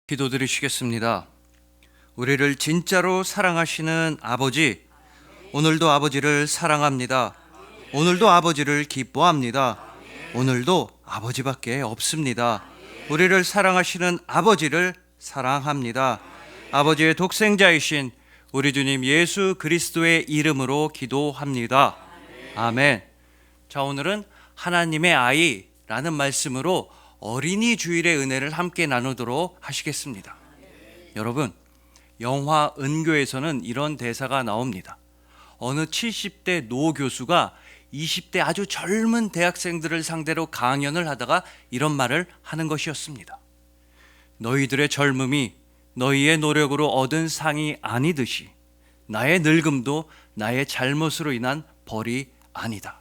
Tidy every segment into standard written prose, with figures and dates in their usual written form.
기도드리시겠습니다. 우리를 진짜로 사랑하시는 아버지, 오늘도 아버지를 사랑합니다. 오늘도 아버지를 기뻐합니다. 오늘도 아버지밖에 없습니다. 우리를 사랑하시는 아버지를 사랑합니다. 아버지의 독생자이신 우리 주님 예수 그리스도의 이름으로 기도합니다. 아멘. 자, 오늘은 하나님의 아이라는 말씀으로 어린이 주일의 은혜를 함께 나누도록 하시겠습니다. 여러분, 영화 은교에서는 이런 대사가 나옵니다. 어느 70대 노 교수가 20대 아주 젊은 대학생들을 상대로 강연을 하다가 이런 말을 하는 것이었습니다. 너희들의 젊음이 너희의 노력으로 얻은 상이 아니듯이 나의 늙음도 나의 잘못으로 인한 벌이 아니다.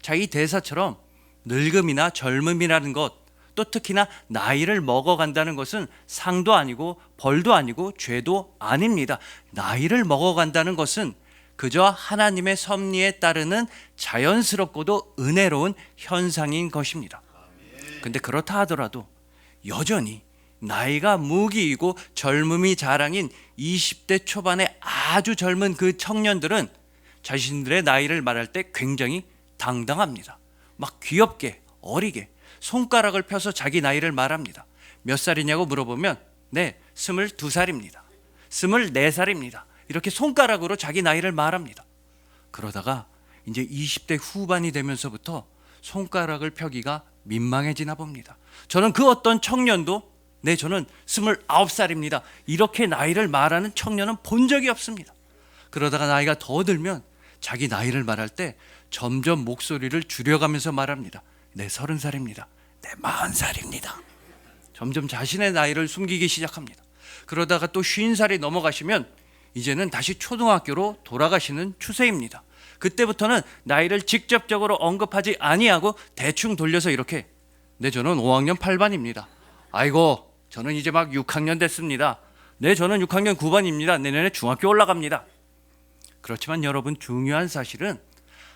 자, 이 대사처럼 늙음이나 젊음이라는 것, 또 특히나 나이를 먹어간다는 것은 상도 아니고 벌도 아니고 죄도 아닙니다. 나이를 먹어간다는 것은 그저 하나님의 섭리에 따르는 자연스럽고도 은혜로운 현상인 것입니다. 근데 그렇다 하더라도 여전히 나이가 무기이고 젊음이 자랑인 20대 초반의 아주 젊은 그 청년들은 자신들의 나이를 말할 때 굉장히 당당합니다. 막 귀엽게, 어리게 손가락을 펴서 자기 나이를 말합니다. 몇 살이냐고 물어보면 네, 22살입니다. 24살입니다. 이렇게 손가락으로 자기 나이를 말합니다. 그러다가 이제 20대 후반이 되면서부터 손가락을 펴기가 민망해지나 봅니다. 저는 그 어떤 청년도 네, 저는 29살입니다. 이렇게 나이를 말하는 청년은 본 적이 없습니다. 그러다가 나이가 더 들면 자기 나이를 말할 때 점점 목소리를 줄여가면서 말합니다. 네, 30살입니다. 네, 40살입니다. 점점 자신의 나이를 숨기기 시작합니다. 그러다가 또 50살이 넘어가시면 이제는 다시 초등학교로 돌아가시는 추세입니다. 그때부터는 나이를 직접적으로 언급하지 아니하고 대충 돌려서 이렇게 네, 저는 5학년 8반입니다. 아이고, 저는 이제 막 6학년 됐습니다. 네, 저는 6학년 9반입니다. 내년에 중학교 올라갑니다. 그렇지만 여러분, 중요한 사실은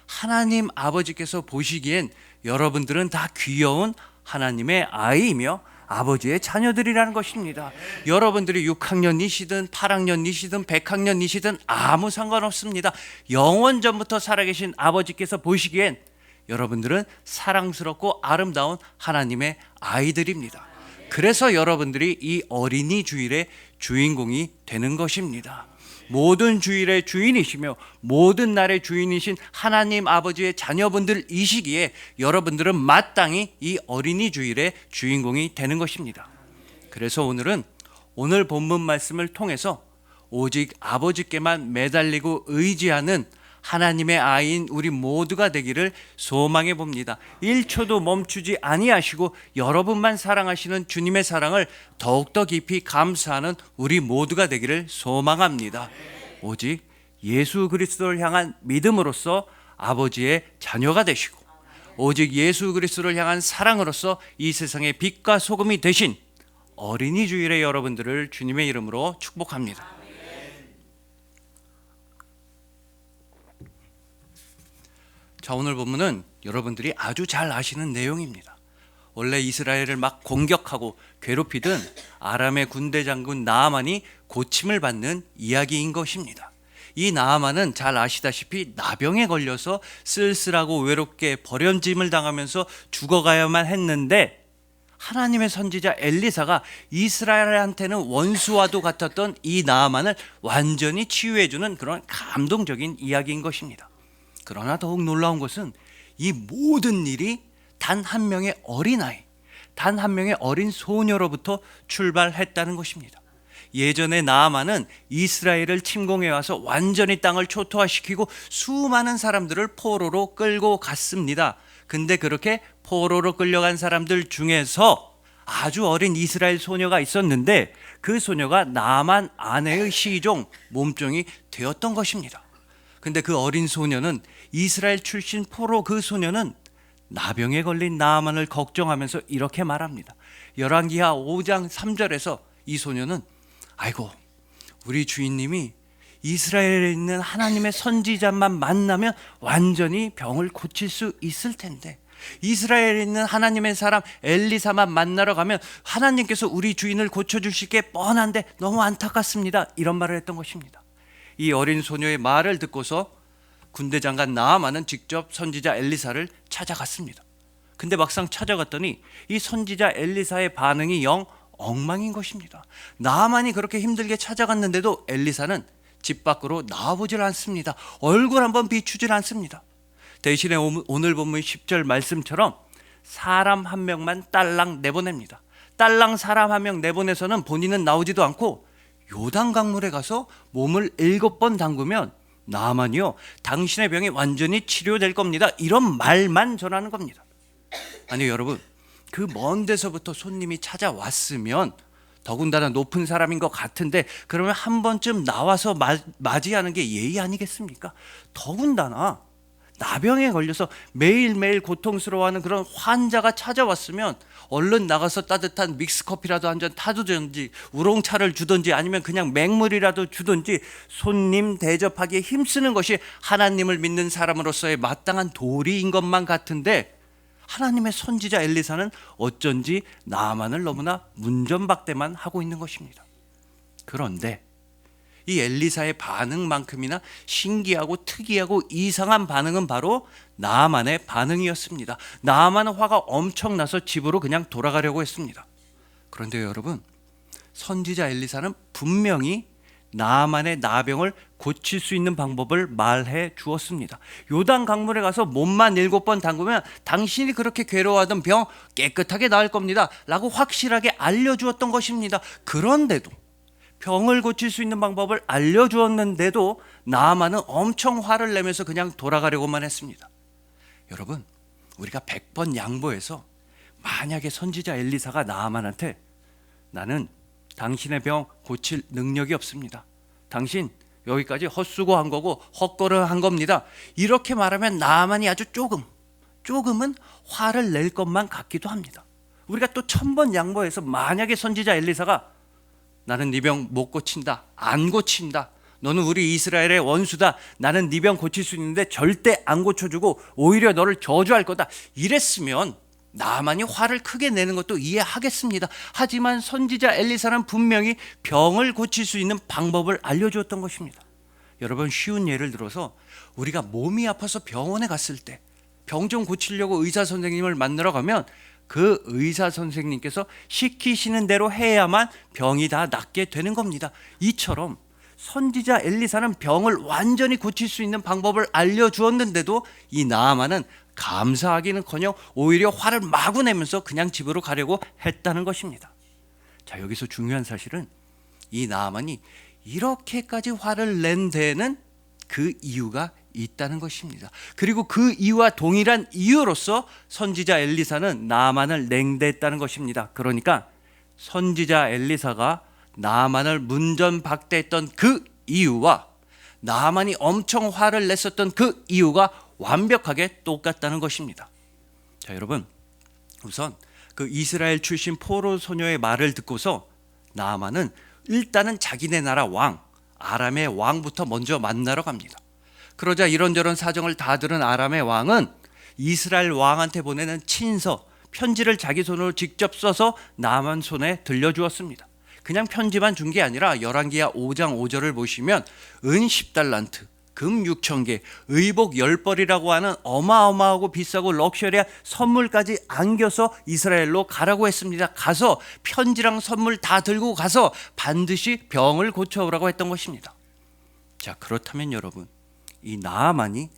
하나님 아버지께서 보시기엔 여러분들은 다 귀여운 하나님의 아이이며 아버지의 자녀들이라는 것입니다. 여러분들이 6학년이시든 8학년이시든 100학년이시든 아무 상관없습니다. 영원 전부터 살아계신 아버지께서 보시기엔 여러분들은 사랑스럽고 아름다운 하나님의 아이들입니다. 그래서 여러분들이 이 어린이 주일의 주인공이 되는 것입니다. 모든 주일의 주인이시며 모든 날의 주인이신 하나님 아버지의 자녀분들이시기에 여러분들은 마땅히 이 어린이 주일의 주인공이 되는 것입니다. 그래서 오늘은 오늘 본문 말씀을 통해서 오직 아버지께만 매달리고 의지하는 하나님의 아이인 우리 모두가 되기를 소망해 봅니다. 1초도 멈추지 아니하시고 여러분만 사랑하시는 주님의 사랑을 더욱더 깊이 감사하는 우리 모두가 되기를 소망합니다. 오직 예수 그리스도를 향한 믿음으로써 아버지의 자녀가 되시고 오직 예수 그리스도를 향한 사랑으로써 이 세상의 빛과 소금이 되신 어린이 주일의 여러분들을 주님의 이름으로 축복합니다. 자, 오늘 본문은 여러분들이 아주 잘 아시는 내용입니다. 원래 이스라엘을 막 공격하고 괴롭히던 아람의 군대 장군 나아만이 고침을 받는 이야기인 것입니다. 이 나아만은 잘 아시다시피 나병에 걸려서 쓸쓸하고 외롭게 버림짐을 당하면서 죽어가야만 했는데 하나님의 선지자 엘리사가 이스라엘한테는 원수와도 같았던 이 나아만을 완전히 치유해주는 그런 감동적인 이야기인 것입니다. 그러나 더욱 놀라운 것은 이 모든 일이 단 한 명의 어린아이, 단 한 명의 어린 소녀로부터 출발했다는 것입니다. 예전에 나아만은 이스라엘을 침공해 와서 완전히 땅을 초토화시키고 수많은 사람들을 포로로 끌고 갔습니다. 근데 그렇게 포로로 끌려간 사람들 중에서 아주 어린 이스라엘 소녀가 있었는데 그 소녀가 나아만 아내의 시종, 몸종이 되었던 것입니다. 근데 그 어린 소녀는 이스라엘 출신 포로 그 소녀는 나병에 걸린 나아만을 걱정하면서 이렇게 말합니다. 열왕기하 5장 3절에서 이 소녀는 아이고, 우리 주인님이 이스라엘에 있는 하나님의 선지자만 만나면 완전히 병을 고칠 수 있을 텐데 이스라엘에 있는 하나님의 사람 엘리사만 만나러 가면 하나님께서 우리 주인을 고쳐주실 게 뻔한데 너무 안타깝습니다, 이런 말을 했던 것입니다. 이 어린 소녀의 말을 듣고서 군대 장관 나아만은 직접 선지자 엘리사를 찾아갔습니다. 근데 막상 찾아갔더니 이 선지자 엘리사의 반응이 영 엉망인 것입니다. 나아만이 그렇게 힘들게 찾아갔는데도 엘리사는 집 밖으로 나와보질 않습니다. 얼굴 한번 비추질 않습니다. 대신에 오늘 본문 10절 말씀처럼 사람 한 명만 딸랑 내보냅니다. 딸랑 사람 한 명 내보내서는 본인은 나오지도 않고 요단 강물에 가서 몸을 7번 담그면 나아만이요, 당신의 병이 완전히 치료될 겁니다, 이런 말만 전하는 겁니다. 아니 여러분, 그 먼 데서부터 손님이 찾아왔으면 더군다나 높은 사람인 것 같은데 그러면 한 번쯤 나와서 맞이하는 게 예의 아니겠습니까? 더군다나 나병에 걸려서 매일매일 고통스러워하는 그런 환자가 찾아왔으면 얼른 나가서 따뜻한 믹스커피라도 한 잔 타주든지 우롱차를 주든지 아니면 그냥 맹물이라도 주든지 손님 대접하기에 힘쓰는 것이 하나님을 믿는 사람으로서의 마땅한 도리인 것만 같은데 하나님의 선지자 엘리사는 어쩐지 나아만을 너무나 문전박대만 하고 있는 것입니다. 그런데 이 엘리사의 반응만큼이나 신기하고 특이하고 이상한 반응은 바로 나아만의 반응이었습니다. 나아만은 화가 엄청 나서 집으로 그냥 돌아가려고 했습니다. 그런데 여러분, 선지자 엘리사는 분명히 나아만의 나병을 고칠 수 있는 방법을 말해 주었습니다. 요단 강물에 가서 몸만 7번 담그면 당신이 그렇게 괴로워하던 병 깨끗하게 나을 겁니다 라고 확실하게 알려주었던 것입니다. 그런데도, 병을 고칠 수 있는 방법을 알려주었는데도 나아만은 엄청 화를 내면서 그냥 돌아가려고만 했습니다. 여러분, 우리가 100번 양보해서 만약에 선지자 엘리사가 나아만한테 나는 당신의 병 고칠 능력이 없습니다, 당신 여기까지 헛수고한 거고 헛걸음한 겁니다, 이렇게 말하면 나아만이 아주 조금은 화를 낼 것만 같기도 합니다. 우리가 또 1000번 양보해서 만약에 선지자 엘리사가 나는 네 병 못 고친다, 안 고친다, 너는 우리 이스라엘의 원수다, 나는 네 병 고칠 수 있는데 절대 안 고쳐주고 오히려 너를 저주할 거다, 이랬으면 나아만이 화를 크게 내는 것도 이해하겠습니다. 하지만 선지자 엘리사는 분명히 병을 고칠 수 있는 방법을 알려주었던 것입니다. 여러분, 쉬운 예를 들어서 우리가 몸이 아파서 병원에 갔을 때 병 좀 고치려고 의사 선생님을 만나러 가면 그 의사 선생님께서 시키시는 대로 해야만 병이 다 낫게 되는 겁니다. 이처럼 선지자 엘리사는 병을 완전히 고칠 수 있는 방법을 알려주었는데도 이 나아만은 감사하기는커녕 오히려 화를 마구 내면서 그냥 집으로 가려고 했다는 것입니다. 자, 여기서 중요한 사실은 이 나아만이 이렇게까지 화를 낸 데에는 그 이유가 있다는 것입니다. 그리고 그 이유와 동일한 이유로서 선지자 엘리사는 나아만을 냉대했다는 것입니다. 그러니까 선지자 엘리사가 나아만을 문전박대했던 그 이유와 나아만이 엄청 화를 냈었던 그 이유가 완벽하게 똑같다는 것입니다. 자, 여러분, 우선 그 이스라엘 출신 포로 소녀의 말을 듣고서 나아만은 일단은 자기네 나라 왕 아람의 왕부터 먼저 만나러 갑니다. 그러자 이런저런 사정을 다 들은 아람의 왕은 이스라엘 왕한테 보내는 친서, 편지를 자기 손으로 직접 써서 나아만 손에 들려주었습니다. 그냥 편지만 준 게 아니라 열왕기하 5장 5절을 보시면 은 10달란트, 금 6,000개, 의복 10벌이라고 하는 어마어마하고 비싸고 럭셔리한 선물까지 안겨서 이스라엘로 가라고 했습니다. 가서 편지랑 선물 다 들고 가서 반드시 병을 고쳐오라고 했던 것입니다. 자, 그렇다면 여러분, 이 나아만이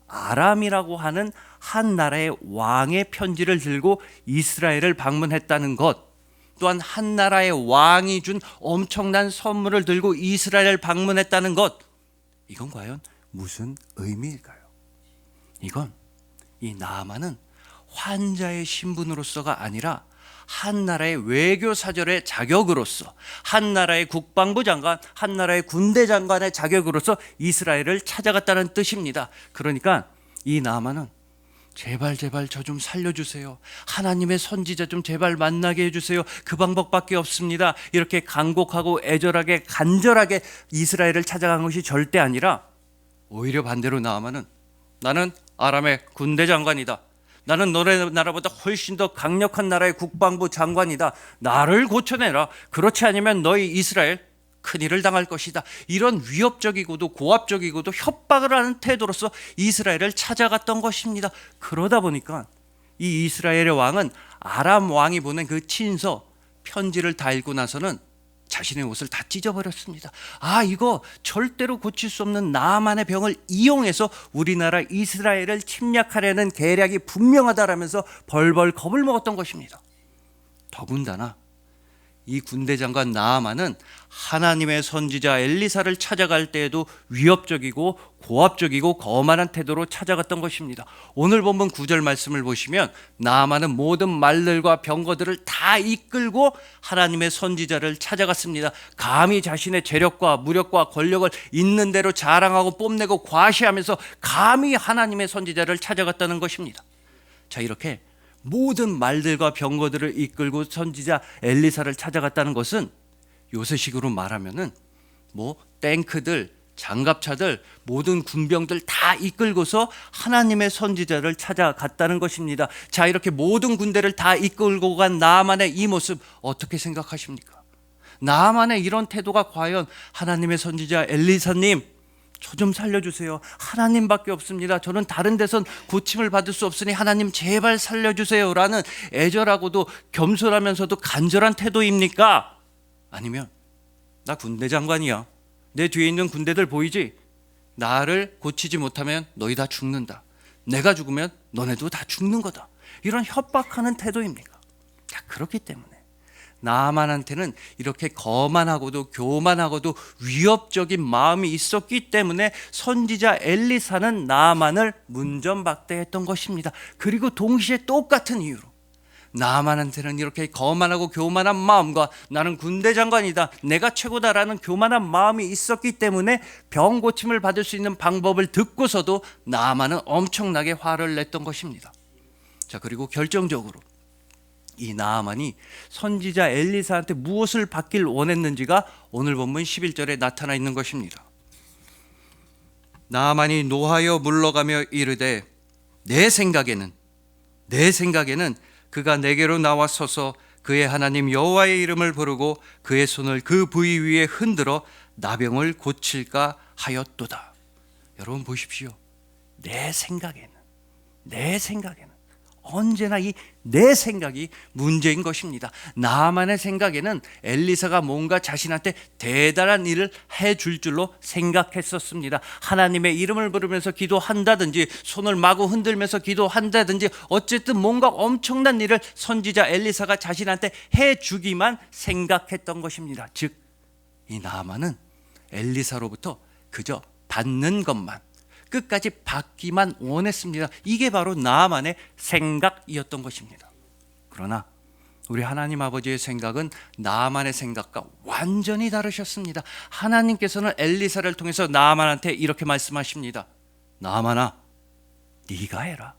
아람이라고 하는 한 나라의 왕의 편지를 들고 이스라엘을 방문했다는 것, 또한 한 나라의 왕이 준 엄청난 선물을 들고 이스라엘을 방문했다는 것, 이건 과연 무슨 의미일까요? 이건 이 나아만은 환자의 신분으로서가 아니라 한 나라의 외교 사절의 자격으로서, 한 나라의 국방부 장관, 한 나라의 군대 장관의 자격으로서 이스라엘을 찾아갔다는 뜻입니다. 그러니까 이 나아만은 제발 저 좀 살려주세요, 하나님의 선지자 좀 제발 만나게 해주세요, 그 방법밖에 없습니다, 이렇게 간곡하고 애절하게 간절하게 이스라엘을 찾아간 것이 절대 아니라 오히려 반대로 나아만은 나는 아람의 군대 장관이다, 나는 너네 나라보다 훨씬 더 강력한 나라의 국방부 장관이다. 나를 고쳐내라. 그렇지 않으면 너희 이스라엘 큰일을 당할 것이다. 이런 위협적이고도 고압적이고도 협박을 하는 태도로서 이스라엘을 찾아갔던 것입니다. 그러다 보니까 이 이스라엘의 왕은 아람 왕이 보낸 그 친서 편지를 다 읽고 나서는 자신의 옷을 다 찢어버렸습니다. 이거 절대로 고칠 수 없는 나만의 병을 이용해서 우리나라 이스라엘을 침략하려는 계략이 분명하다라면서 벌벌 겁을 먹었던 것입니다. 더군다나 이 군대 장관 나아만은 하나님의 선지자 엘리사를 찾아갈 때에도 위협적이고 고압적이고 거만한 태도로 찾아갔던 것입니다. 오늘 본문 9절 말씀을 보시면 나아만은 모든 말들과 병거들을 다 이끌고 하나님의 선지자를 찾아갔습니다. 감히 자신의 재력과 무력과 권력을 있는 대로 자랑하고 뽐내고 과시하면서 감히 하나님의 선지자를 찾아갔다는 것입니다. 자, 이렇게 모든 말들과 병거들을 이끌고 선지자 엘리사를 찾아갔다는 것은 요새식으로 말하면은 탱크들, 장갑차들, 모든 군병들 다 이끌고서 하나님의 선지자를 찾아갔다는 것입니다. 자, 이렇게 모든 군대를 다 이끌고 간 나아만의 이 모습 어떻게 생각하십니까? 나아만의 이런 태도가 과연 하나님의 선지자 엘리사님 저 좀 살려주세요. 하나님밖에 없습니다. 저는 다른 데선 고침을 받을 수 없으니 하나님 제발 살려주세요 라는 애절하고도 겸손하면서도 간절한 태도입니까? 아니면 나 군대 장관이야. 내 뒤에 있는 군대들 보이지? 나를 고치지 못하면 너희 다 죽는다. 내가 죽으면 너네도 다 죽는 거다. 이런 협박하는 태도입니까? 그렇기 때문에 나아만한테는 이렇게 거만하고도 교만하고도 위협적인 마음이 있었기 때문에 선지자 엘리사는 나아만을 문전박대했던 것입니다. 그리고 동시에 똑같은 이유로 나아만한테는 이렇게 거만하고 교만한 마음과 나는 군대 장관이다, 내가 최고다라는 교만한 마음이 있었기 때문에 병 고침을 받을 수 있는 방법을 듣고서도 나아만은 엄청나게 화를 냈던 것입니다. 자, 그리고 결정적으로 이 나아만이 선지자 엘리사한테 무엇을 받길 원했는지가 오늘 본문 11절에 나타나 있는 것입니다. 나아만이 노하여 물러가며 이르되 내 생각에는 그가 내게로 나와 서서 그의 하나님 여호와의 이름을 부르고 그의 손을 그 부위 위에 흔들어 나병을 고칠까 하였도다. 여러분 보십시오. 내 생각에는 언제나 이 내 생각이 문제인 것입니다. 나만의 생각에는 엘리사가 뭔가 자신한테 대단한 일을 해줄 줄로 생각했었습니다. 하나님의 이름을 부르면서 기도한다든지 손을 마구 흔들면서 기도한다든지 어쨌든 뭔가 엄청난 일을 선지자 엘리사가 자신한테 해주기만 생각했던 것입니다. 즉, 이 나아만은 엘리사로부터 그저 받는 것만, 끝까지 받기만 원했습니다. 이게 바로 나아만의 생각이었던 것입니다. 그러나 우리 하나님 아버지의 생각은 나아만의 생각과 완전히 다르셨습니다. 하나님께서는 엘리사를 통해서 나아만한테 이렇게 말씀하십니다. 나아만아, 네가 해라.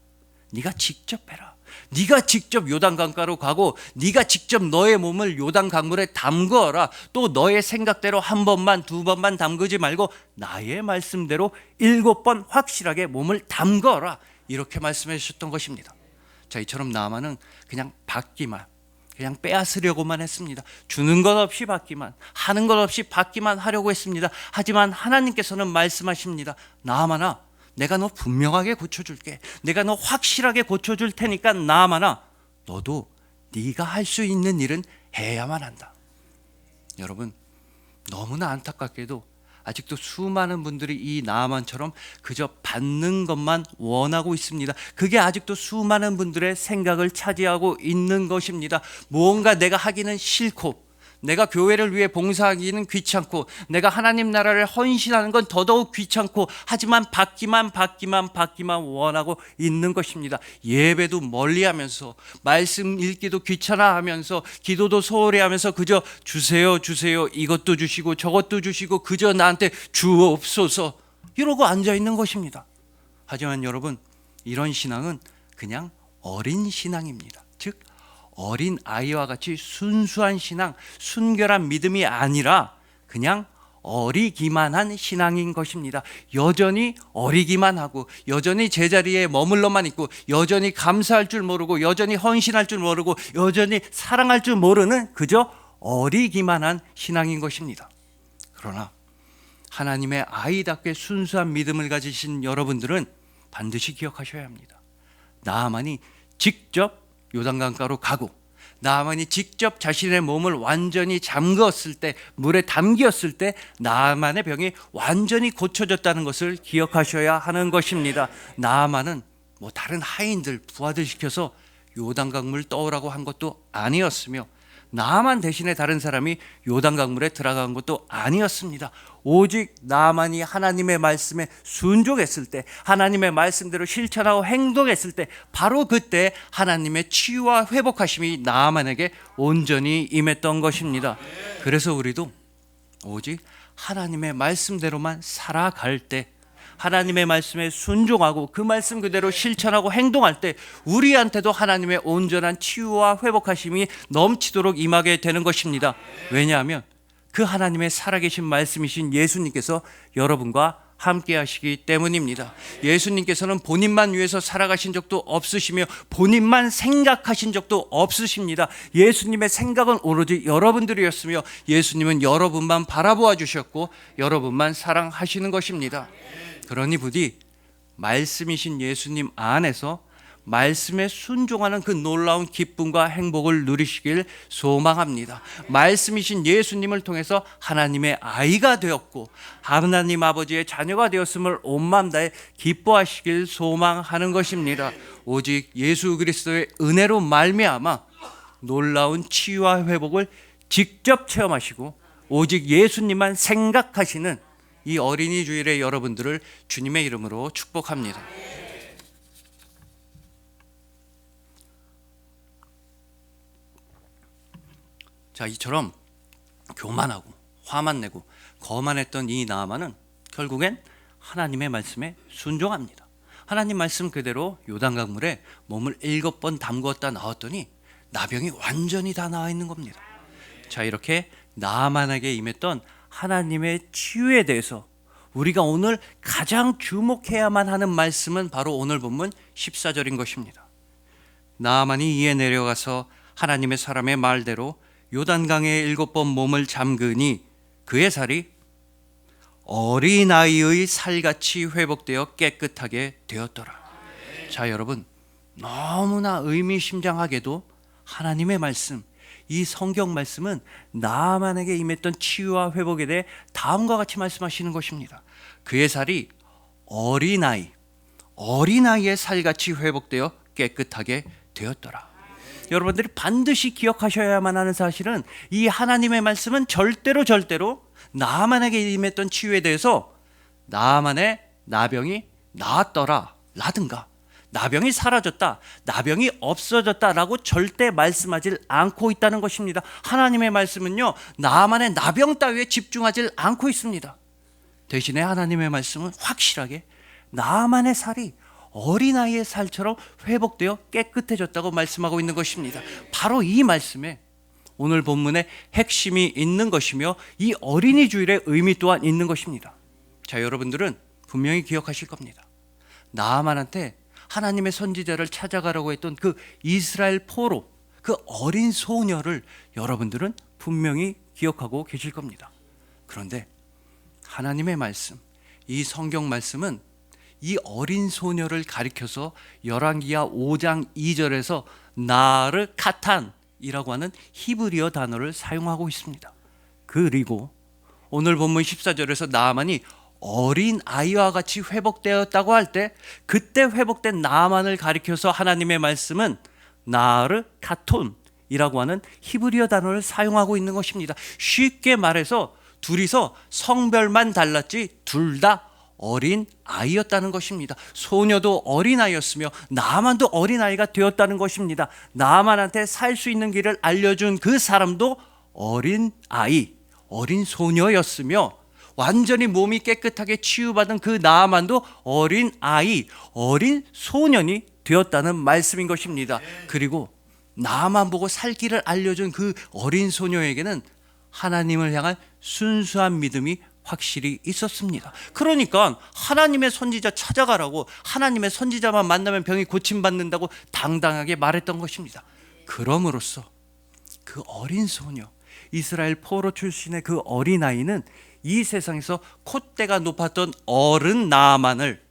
네가 직접 해라. 네가 직접 요단강가로 가고 네가 직접 너의 몸을 요단 강물에 담그어라. 또 너의 생각대로 한 번만 두 번만 담그지 말고 나의 말씀대로 7번 확실하게 몸을 담그어라. 이렇게 말씀해 주셨던 것입니다. 자, 이처럼 나아만은 그냥 받기만, 그냥 빼앗으려고만 했습니다. 주는 것 없이 받기만, 하는 것 없이 받기만 하려고 했습니다. 하지만 하나님께서는 말씀하십니다. 나아만아, 내가 너 분명하게 고쳐줄게. 내가 너 확실하게 고쳐줄 테니까 나아만아, 너도 네가 할 수 있는 일은 해야만 한다. 여러분, 너무나 안타깝게도 아직도 수많은 분들이 이 나아만처럼 그저 받는 것만 원하고 있습니다. 그게 아직도 수많은 분들의 생각을 차지하고 있는 것입니다. 무언가 내가 하기는 싫고, 내가 교회를 위해 봉사하기는 귀찮고, 내가 하나님 나라를 헌신하는 건 더더욱 귀찮고, 하지만 받기만 원하고 있는 것입니다. 예배도 멀리하면서, 말씀 읽기도 귀찮아하면서, 기도도 소홀히 하면서 그저 주세요 이것도 주시고 저것도 주시고 그저 나한테 주옵소서 이러고 앉아있는 것입니다. 하지만 여러분, 이런 신앙은 그냥 어린 신앙입니다. 즉 어린 아이와 같이 순수한 신앙, 순결한 믿음이 아니라 그냥 어리기만 한 신앙인 것입니다. 여전히 어리기만 하고, 여전히 제자리에 머물러만 있고, 여전히 감사할 줄 모르고, 여전히 헌신할 줄 모르고, 여전히 사랑할 줄 모르는 그저 어리기만 한 신앙인 것입니다. 그러나 하나님의 아이답게 순수한 믿음을 가지신 여러분들은 반드시 기억하셔야 합니다. 나아만이 직접 요단강가로 가고, 나아만이 직접 자신의 몸을 완전히 잠그었을 때, 물에 담겼을 때 나아만의 병이 완전히 고쳐졌다는 것을 기억하셔야 하는 것입니다. 나아만은 다른 하인들, 부하들 시켜서 요단강물 떠오라고 한 것도 아니었으며, 나아만 대신에 다른 사람이 요단강물에 들어간 것도 아니었습니다. 오직 나아만이 하나님의 말씀에 순종했을 때, 하나님의 말씀대로 실천하고 행동했을 때, 바로 그때 하나님의 치유와 회복하심이 나아만에게 온전히 임했던 것입니다. 그래서 우리도 오직 하나님의 말씀대로만 살아갈 때, 하나님의 말씀에 순종하고 그 말씀 그대로 실천하고 행동할 때 우리한테도 하나님의 온전한 치유와 회복하심이 넘치도록 임하게 되는 것입니다. 왜냐하면 그 하나님의 살아계신 말씀이신 예수님께서 여러분과 함께 하시기 때문입니다. 예수님께서는 본인만 위해서 살아가신 적도 없으시며 본인만 생각하신 적도 없으십니다. 예수님의 생각은 오로지 여러분들이었으며 예수님은 여러분만 바라보아 주셨고 여러분만 사랑하시는 것입니다. 그러니 부디 말씀이신 예수님 안에서 말씀에 순종하는 그 놀라운 기쁨과 행복을 누리시길 소망합니다. 말씀이신 예수님을 통해서 하나님의 아이가 되었고 하나님 아버지의 자녀가 되었음을 온 마음 다해 기뻐하시길 소망하는 것입니다. 오직 예수 그리스도의 은혜로 말미암아 놀라운 치유와 회복을 직접 체험하시고 오직 예수님만 생각하시는 이 어린이 주일의 여러분들을 주님의 이름으로 축복합니다. 자, 이처럼 교만하고 화만 내고 거만했던 이 나아만은 결국엔 하나님의 말씀에 순종합니다. 하나님 말씀 그대로 요단강물에 몸을 7번 담그었다 나왔더니 나병이 완전히 다 나와 있는 겁니다. 자, 이렇게 나아만에게 임했던 하나님의 치유에 대해서 우리가 오늘 가장 주목해야만 하는 말씀은 바로 오늘 본문 14절인 것입니다. 나아만이 이에 내려가서 하나님의 사람의 말대로 요단강에 7번 몸을 잠그니 그의 살이 어린아이의 살같이 회복되어 깨끗하게 되었더라. 자, 여러분, 너무나 의미심장하게도 하나님의 말씀, 이 성경 말씀은 나아만에게 임했던 치유와 회복에 대해 다음과 같이 말씀하시는 것입니다. 그의 살이 어린아이의 살같이 회복되어 깨끗하게 되었더라. 여러분들이 반드시 기억하셔야만 하는 사실은 이 하나님의 말씀은 절대로 나아만에게 임했던 치유에 대해서 나아만의 나병이 나았더라 라든가 나병이 사라졌다, 나병이 없어졌다라고 절대 말씀하지 않고 있다는 것입니다. 하나님의 말씀은요, 나아만의 나병 따위에 집중하지 않고 있습니다. 대신에 하나님의 말씀은 확실하게 나아만의 살이 어린아이의 살처럼 회복되어 깨끗해졌다고 말씀하고 있는 것입니다. 바로 이 말씀에 오늘 본문의 핵심이 있는 것이며 이 어린이 주일의 의미 또한 있는 것입니다. 자, 여러분들은 분명히 기억하실 겁니다. 나아만한테 하나님의 선지자를 찾아가라고 했던 그 이스라엘 포로, 그 어린 소녀를 여러분들은 분명히 기억하고 계실 겁니다. 그런데 하나님의 말씀, 이 성경 말씀은 이 어린 소녀를 가리켜서 열왕기하 5장 2절에서 나르 카탄이라고 하는 히브리어 단어를 사용하고 있습니다. 그리고 오늘 본문 14절에서 나아만이 어린 아이와 같이 회복되었다고 할 때 그때 회복된 나아만을 가리켜서 하나님의 말씀은 나르 카톤이라고 하는 히브리어 단어를 사용하고 있는 것입니다. 쉽게 말해서 둘이서 성별만 달랐지 둘 다 어린 아이였다는 것입니다. 소녀도 어린 아이였으며 나아만도 어린 아이가 되었다는 것입니다. 나아만한테 살 수 있는 길을 알려준 그 사람도 어린 아이, 어린 소녀였으며 완전히 몸이 깨끗하게 치유받은 그 나아만도 어린 아이, 어린 소년이 되었다는 말씀인 것입니다. 그리고 나아만 보고 살 길을 알려준 그 어린 소녀에게는 하나님을 향한 순수한 믿음이 확실히 있었습니다. 그러니까 하나님의 선지자 찾아가라고, 하나님의 선지자만 만나면 병이 고침받는다고 당당하게 말했던 것입니다. 그럼으로써 그 어린 소녀, 이스라엘 포로 출신의 그 어린아이는 이 세상에서 콧대가 높았던 어른 나아만을,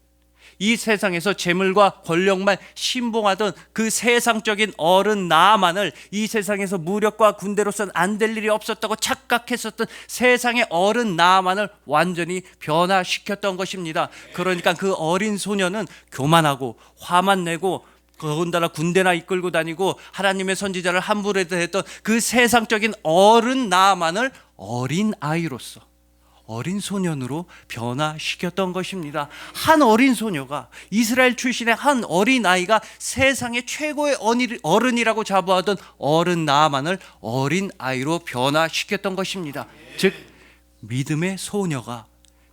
이 세상에서 재물과 권력만 신봉하던 그 세상적인 어른 나아만을, 이 세상에서 무력과 군대로서는 안 될 일이 없었다고 착각했었던 세상의 어른 나아만을 완전히 변화시켰던 것입니다. 그러니까 그 어린 소녀는 교만하고 화만 내고 더군다나 군대나 이끌고 다니고 하나님의 선지자를 함부로 대했던 그 세상적인 어른 나아만을 어린 아이로서, 어린 소년으로 변화시켰던 것입니다. 한 어린 소녀가, 이스라엘 출신의 한 어린 아이가 세상의 최고의 어른이라고 자부하던 어른 나아만을 어린 아이로 변화시켰던 것입니다. 즉 믿음의 소녀가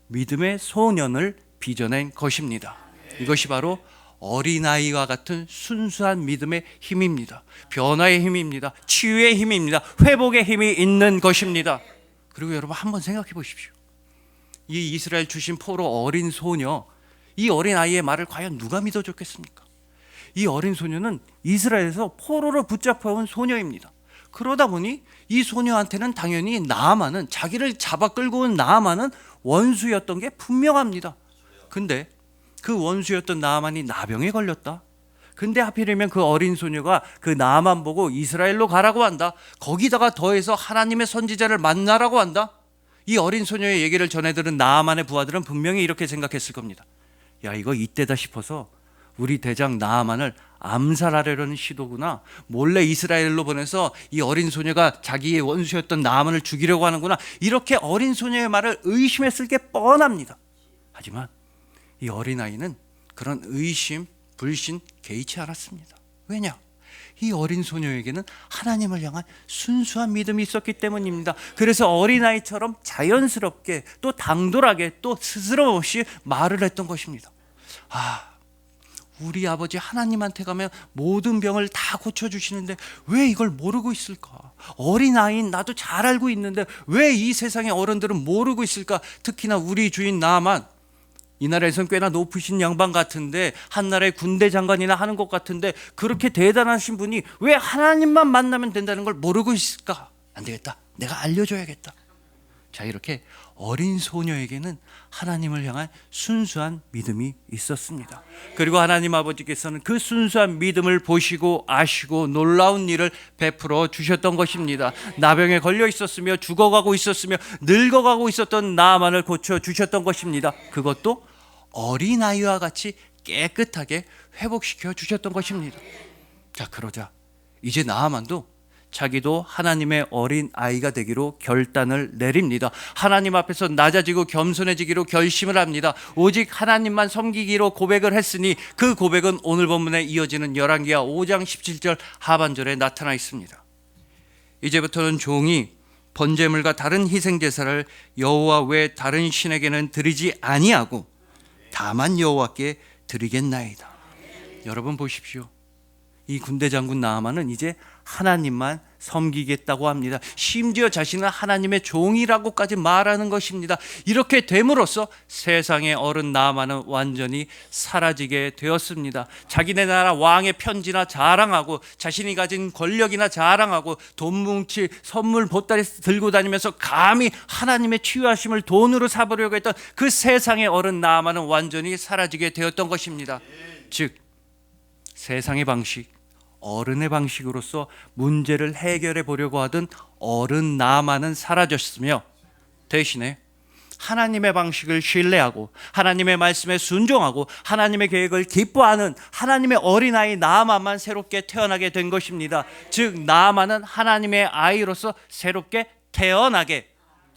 믿음의 소년을 빚어낸 것입니다. 이것이 바로 어린아이와 같은 순수한 믿음의 힘입니다. 변화의 힘입니다. 치유의 힘입니다. 회복의 힘이 있는 것입니다. 그리고 여러분 한번 생각해 보십시오. 이 이스라엘 출신 포로 어린 소녀, 이 어린 아이의 말을 과연 누가 믿어줬겠습니까? 이 어린 소녀는 이스라엘에서 포로로 붙잡혀온 소녀입니다. 그러다 보니 이 소녀한테는 당연히 나아만은, 자기를 잡아 끌고 온 나아만은 원수였던 게 분명합니다. 근데 그 원수였던 나아만이 나병에 걸렸다. 근데 하필이면 그 어린 소녀가 그 나아만 보고 이스라엘로 가라고 한다. 거기다가 더해서 하나님의 선지자를 만나라고 한다. 이 어린 소녀의 얘기를 전해들은 나아만의 부하들은 분명히 이렇게 생각했을 겁니다. 야, 이거 이때다 싶어서 우리 대장 나아만을 암살하려는 시도구나. 몰래 이스라엘로 보내서 이 어린 소녀가 자기의 원수였던 나아만을 죽이려고 하는구나. 이렇게 어린 소녀의 말을 의심했을 게 뻔합니다. 하지만 이 어린아이는 그런 의심, 불신 개의치 않았습니다. 왜냐? 이 어린 소녀에게는 하나님을 향한 순수한 믿음이 있었기 때문입니다. 그래서 어린아이처럼 자연스럽게 또 당돌하게 또 스스럼 없이 말을 했던 것입니다. 우리 아버지 하나님한테 가면 모든 병을 다 고쳐주시는데 왜 이걸 모르고 있을까? 어린아이인 나도 잘 알고 있는데 왜 이 세상의 어른들은 모르고 있을까? 특히나 우리 주인 나만, 이 나라에선 꽤나 높으신 양반 같은데, 한 나라의 군대 장관이나 하는 것 같은데 그렇게 대단하신 분이 왜 하나님만 만나면 된다는 걸 모르고 있을까? 안 되겠다, 내가 알려줘야겠다. 자, 이렇게 어린 소녀에게는 하나님을 향한 순수한 믿음이 있었습니다. 그리고 하나님 아버지께서는 그 순수한 믿음을 보시고 아시고 놀라운 일을 베풀어 주셨던 것입니다. 나병에 걸려 있었으며 죽어가고 있었으며 늙어가고 있었던 나아만을 고쳐 주셨던 것입니다. 그것도 어린아이와 같이 깨끗하게 회복시켜 주셨던 것입니다. 자, 그러자 이제 나아만도 자기도 하나님의 어린 아이가 되기로 결단을 내립니다. 하나님 앞에서 낮아지고 겸손해지기로 결심을 합니다. 오직 하나님만 섬기기로 고백을 했으니 그 고백은 오늘 본문에 이어지는 열왕기하 5장 17절 하반절에 나타나 있습니다. 이제부터는 종이 번제물과 다른 희생제사를 여호와 외 다른 신에게는 드리지 아니하고 다만 여호와께 드리겠나이다. 여러분 보십시오. 이 군대 장군 나아만은 이제 하나님만 섬기겠다고 합니다. 심지어 자신은 하나님의 종이라고까지 말하는 것입니다. 이렇게 됨으로써 세상의 어른 나아만은 완전히 사라지게 되었습니다. 자기네 나라 왕의 편지나 자랑하고 자신이 가진 권력이나 자랑하고 돈 뭉치 선물 보따리 들고 다니면서 감히 하나님의 치유하심을 돈으로 사보려고 했던 그 세상의 어른 나아만은 완전히 사라지게 되었던 것입니다. 즉 세상의 방식, 어른의 방식으로서 문제를 해결해 보려고 하던 어른 나아만은 사라졌으며 대신에 하나님의 방식을 신뢰하고 하나님의 말씀에 순종하고 하나님의 계획을 기뻐하는 하나님의 어린아이 나아만만 새롭게 태어나게 된 것입니다. 즉 나아만은 하나님의 아이로서 새롭게 태어나게,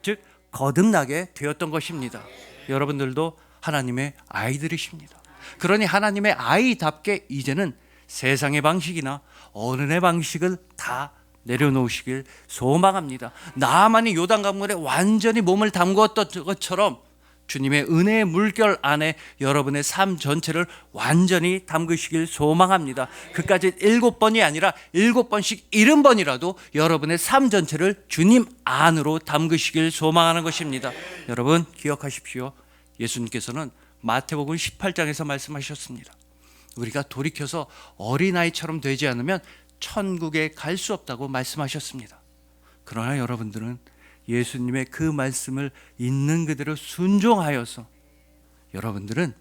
즉 거듭나게 되었던 것입니다. 여러분들도 하나님의 아이들이십니다. 그러니 하나님의 아이답게 이제는 세상의 방식이나 어른의 방식을 다 내려놓으시길 소망합니다. 나아만이 요단강물에 완전히 몸을 담궜던 것처럼 주님의 은혜의 물결 안에 여러분의 삶 전체를 완전히 담그시길 소망합니다. 그까지 7번이 아니라 7번씩 70번이라도 여러분의 삶 전체를 주님 안으로 담그시길 소망하는 것입니다. 여러분 기억하십시오. 예수님께서는 마태복음 18장에서 말씀하셨습니다. 우리가 돌이켜서 어린아이처럼 되지 않으면 천국에 갈 수 없다고 말씀하셨습니다. 그러나 여러분들은 예수님의 그 말씀을 있는 그대로 순종하여서 여러분들은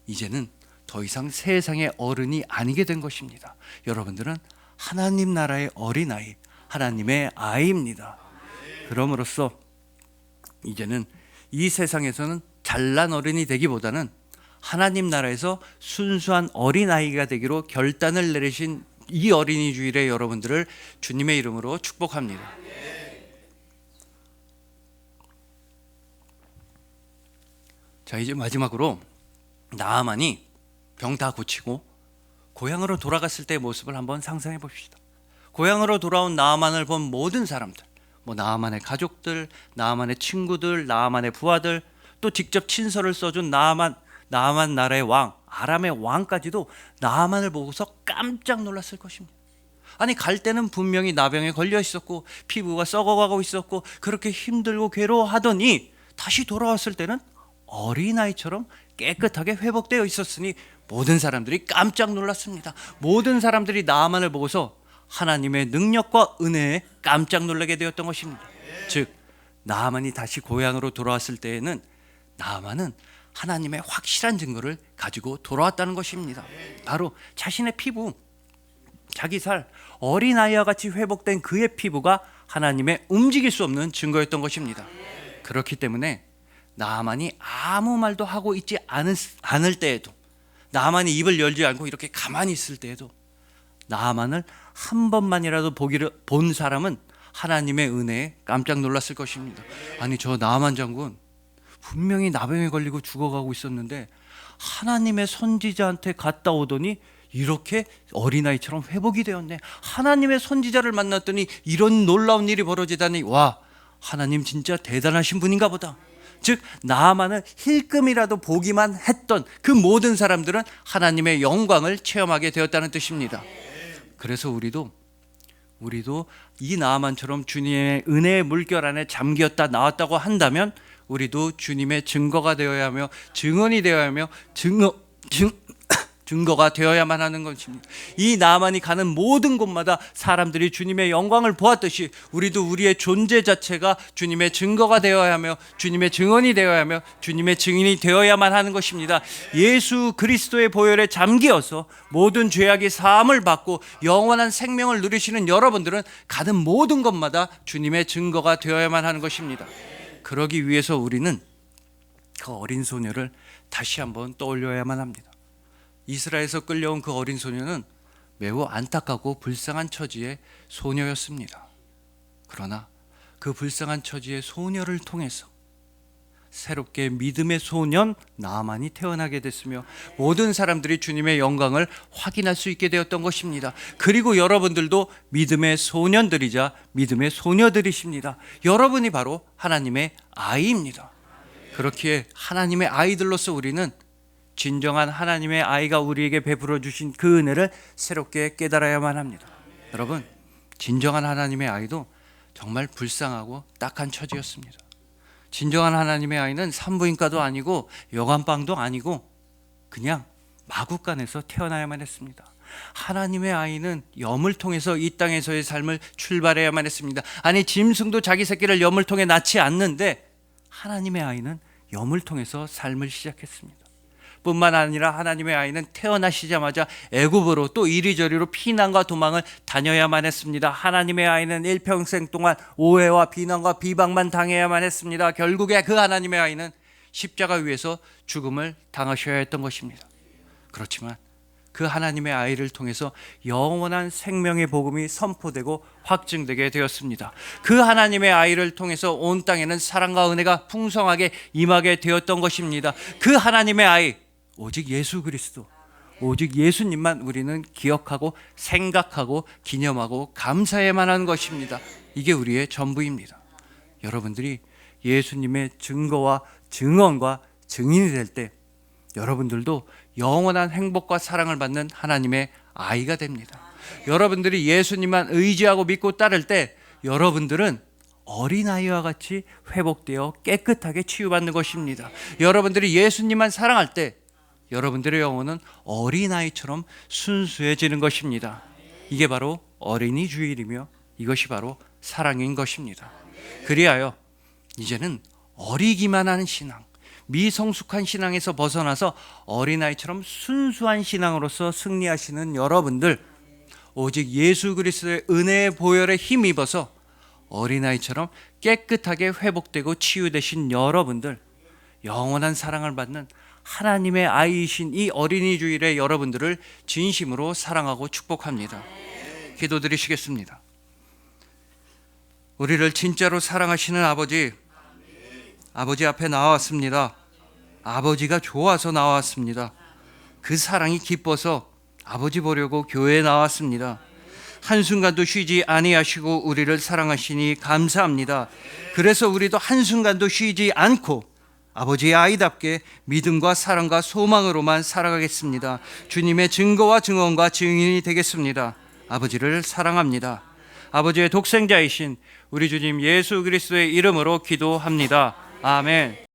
이제는 더 이상 세상의 어른이 아니게 된 것입니다. 여러분들은 하나님 나라의 어린아이, 하나님의 아이입니다. 그럼으로써 이제는 이 세상에서는 잘난 어른이 되기보다는 하나님 나라에서 순수한 어린아이가 되기로 결단을 내리신 이 어린이 주일에 여러분들을 주님의 이름으로 축복합니다. 자, 이제 마지막으로 나아만이 병 다 고치고 고향으로 돌아갔을 때의 모습을 한번 상상해 봅시다. 고향으로 돌아온 나아만을 본 모든 사람들, 나아만의 가족들, 나아만의 친구들, 나아만의 부하들, 또 직접 친서를 써준 나아만 나라의 왕, 아람의 왕까지도 나아만을 보고서 깜짝 놀랐을 것입니다. 아니, 갈 때는 분명히 나병에 걸려 있었고 피부가 썩어가고 있었고 그렇게 힘들고 괴로워하더니 다시 돌아왔을 때는 어린아이처럼 깨끗하게 회복되어 있었으니 모든 사람들이 깜짝 놀랐습니다. 모든 사람들이 나아만을 보고서 하나님의 능력과 은혜에 깜짝 놀라게 되었던 것입니다. 즉, 나아만이 다시 고향으로 돌아왔을 때에는 나아만은 하나님의 확실한 증거를 가지고 돌아왔다는 것입니다. 바로 자신의 피부, 자기 살, 어린아이와 같이 회복된 그의 피부가 하나님의 움직일 수 없는 증거였던 것입니다. 그렇기 때문에 나아만이 아무 말도 하고 있지 않을 때에도, 나아만이 입을 열지 않고 이렇게 가만히 있을 때에도 나아만을 한 번만이라도 본 사람은 하나님의 은혜에 깜짝 놀랐을 것입니다. 아니, 저 나아만 장군 분명히 나병에 걸리고 죽어가고 있었는데 하나님의 선지자한테 갔다 오더니 이렇게 어린아이처럼 회복이 되었네. 하나님의 선지자를 만났더니 이런 놀라운 일이 벌어지다니, 와, 하나님 진짜 대단하신 분인가 보다. 즉, 나아만을 힐끔이라도 보기만 했던 그 모든 사람들은 하나님의 영광을 체험하게 되었다는 뜻입니다. 그래서 우리도 이 나아만처럼 주님의 은혜의 물결 안에 잠겼다 나왔다고 한다면 우리도 주님의 증거가 되어야 하며 증언이 되어야 하며 증거가 되어야만 하는 것입니다. 이 나아만이 가는 모든 곳마다 사람들이 주님의 영광을 보았듯이 우리도 우리의 존재 자체가 주님의 증거가 되어야 하며 주님의 증언이 되어야 하며 주님의 증인이 되어야만 하는 것입니다. 예수 그리스도의 보혈에 잠기어서 모든 죄악이 사함을 받고 영원한 생명을 누리시는 여러분들은 가는 모든 곳마다 주님의 증거가 되어야만 하는 것입니다. 그러기 위해서 우리는 그 어린 소녀를 다시 한번 떠올려야만 합니다. 이스라엘에서 끌려온 그 어린 소녀는 매우 안타깝고 불쌍한 처지의 소녀였습니다. 그러나 그 불쌍한 처지의 소녀를 통해서 새롭게 믿음의 소년 나아만이 태어나게 됐으며 모든 사람들이 주님의 영광을 확인할 수 있게 되었던 것입니다. 그리고 여러분들도 믿음의 소년들이자 믿음의 소녀들이십니다. 여러분이 바로 하나님의 아이입니다. 그렇기에 하나님의 아이들로서 우리는 진정한 하나님의 아이가 우리에게 베풀어 주신 그 은혜를 새롭게 깨달아야만 합니다. 여러분, 진정한 하나님의 아이도 정말 불쌍하고 딱한 처지였습니다. 진정한 하나님의 아이는 산부인과도 아니고 여관방도 아니고 그냥 마구간에서 태어나야만 했습니다. 하나님의 아이는 염을 통해서 이 땅에서의 삶을 출발해야만 했습니다. 아니, 짐승도 자기 새끼를 염을 통해 낳지 않는데 하나님의 아이는 염을 통해서 삶을 시작했습니다. 뿐만 아니라 하나님의 아이는 태어나시자마자 애굽으로 또 이리저리로 피난과 도망을 다녀야만 했습니다. 하나님의 아이는 일평생 동안 오해와 비난과 비방만 당해야만 했습니다. 결국에 그 하나님의 아이는 십자가 위에서 죽음을 당하셔야 했던 것입니다. 그렇지만 그 하나님의 아이를 통해서 영원한 생명의 복음이 선포되고 확증되게 되었습니다. 그 하나님의 아이를 통해서 온 땅에는 사랑과 은혜가 풍성하게 임하게 되었던 것입니다. 그 하나님의 아이, 오직 예수 그리스도, 오직 예수님만 우리는 기억하고 생각하고 기념하고 감사해야만 하는 것입니다. 이게 우리의 전부입니다. 여러분들이 예수님의 증거와 증언과 증인이 될 때 여러분들도 영원한 행복과 사랑을 받는 하나님의 아이가 됩니다. 여러분들이 예수님만 의지하고 믿고 따를 때 여러분들은 어린아이와 같이 회복되어 깨끗하게 치유받는 것입니다. 여러분들이 예수님만 사랑할 때 여러분들의 영혼은 어린아이처럼 순수해지는 것입니다. 이게 바로 어린이 주일이며 이것이 바로 사랑인 것입니다. 그리하여 이제는 어리기만 하는 신앙, 미성숙한 신앙에서 벗어나서 어린아이처럼 순수한 신앙으로서 승리하시는 여러분들, 오직 예수 그리스도의 은혜의 보혈에 힘입어서 어린아이처럼 깨끗하게 회복되고 치유되신 여러분들, 영원한 사랑을 받는 하나님의 아이이신 이 어린이 주일의 여러분들을 진심으로 사랑하고 축복합니다. 기도드리시겠습니다. 우리를 진짜로 사랑하시는 아버지, 아버지 앞에 나왔습니다. 아버지가 좋아서 나왔습니다. 그 사랑이 기뻐서 아버지 보려고 교회에 나왔습니다. 한순간도 쉬지 아니하시고 우리를 사랑하시니 감사합니다. 그래서 우리도 한순간도 쉬지 않고 아버지의 아이답게 믿음과 사랑과 소망으로만 살아가겠습니다. 주님의 증거와 증언과 증인이 되겠습니다. 아버지를 사랑합니다. 아버지의 독생자이신 우리 주님 예수 그리스도의 이름으로 기도합니다. 아멘.